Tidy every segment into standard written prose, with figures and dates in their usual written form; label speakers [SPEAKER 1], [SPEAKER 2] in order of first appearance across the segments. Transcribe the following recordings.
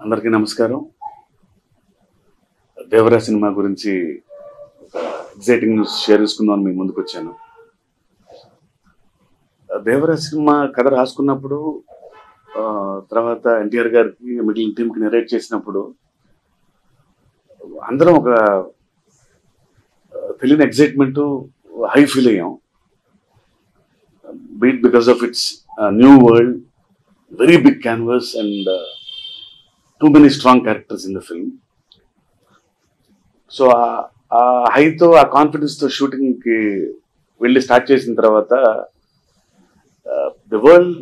[SPEAKER 1] అందరికీ నమస్కారం. దేవరా సినిమా గురించి ఎగ్జైటింగ్ న్యూస్ షేర్ చేసుకుందాం మీ ముందుకు వచ్చాను. దేవరా సినిమా కథ రాసుకున్నప్పుడు తర్వాత ఎన్టీఆర్ గారికి మిగిలిన టీంకి నెరేట్ చేసినప్పుడు అందరం ఒక తెలియని ఎగ్జైట్మెంట్ హై ఫీల్ అయ్యాం. Beat because of it's new world, very big canvas and too many strong characters in the film. So high to a confidence to shooting ki velli start chesin tarvata the world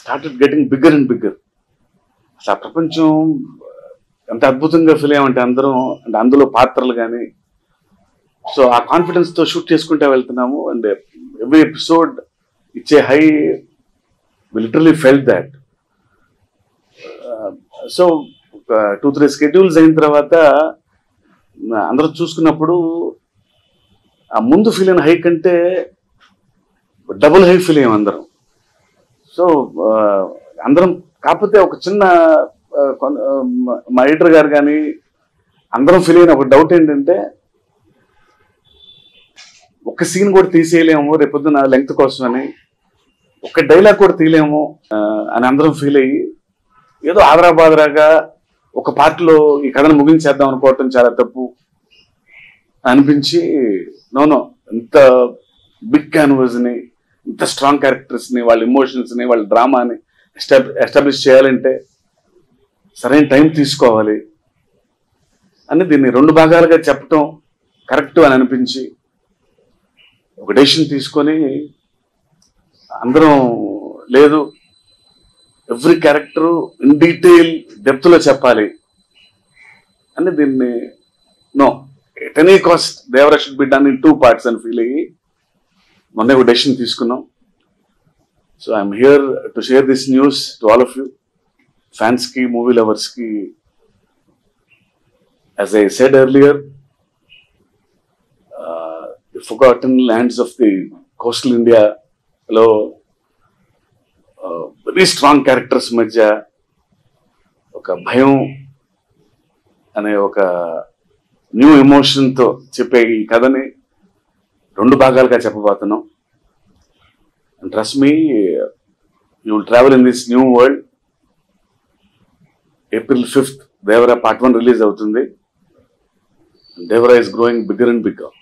[SPEAKER 1] started getting bigger and bigger. Asa prapancham anta adbhutanga feel ayante andaram and andulo paatralu gaani, so aa confidence to shoot cheskunte veltunnamu and every episode it's a high. We literally felt that. So 2-3 schedules అయిన తర్వాత అందరూ చూసుకున్నప్పుడు ఆ ముందు feel అయిన high కంటే double high feel అయ్యాం అందరం. సో అందరం కాకపోతే ఒక చిన్న మా ఎడిటర్ గారు కానీ అందరం ఫీల్ అయిన ఒక డౌట్ ఏంటంటే ఒక సీన్ కూడా తీసేయలేము రేపొద్దున లెంగ్త్ కోసం అని, ఒక డైలాగ్ కూడా తీయలేము అని అందరం ఫీల్ అయ్యి ఏదో ఆదరాబాదరాగా ఒక పార్ట్లో ఈ కథను ముగించేద్దాం అనుకోవటం చాలా తప్పు అనిపించి, నో ఇంత బిగ్ క్యాన్వాస్ని, ఇంత స్ట్రాంగ్ క్యారెక్టర్స్ని, వాళ్ళ ఇమోషన్స్ని, వాళ్ళ డ్రామాని ఎస్టాబ్లిష్ చేయాలంటే సరైన టైం తీసుకోవాలి అని దీన్ని 2 భాగాలుగా చెప్పటం కరెక్ట్ అని అనిపించి ఒక డెసిషన్ తీసుకొని అందరం లేదు ఎవ్రీ క్యారెక్టర్ ఇన్ డీటెయిల్ డెప్త్లో చెప్పాలి అని దీన్ని no at any cost Devara should be done in 2 parts అని ఫీల్ అయ్యి మొన్న ఒక డెసిషన్ తీసుకున్నాం. So I'm here to share this news to all of you, ఫ్యాన్స్కి, మూవీ లవర్స్కి. As I said earlier, the forgotten lands of the coastal ఇండియాలో very strong characters మధ్య ఒక భయం అనే ఒక న్యూ ఎమోషన్తో చెప్పే ఈ కథని 2 భాగాలుగా చెప్పబోతున్నాం. And trust me, you will travel in this new world. April 5th Devara Part 1 release అవుతుంది. Devara is growing bigger and bigger.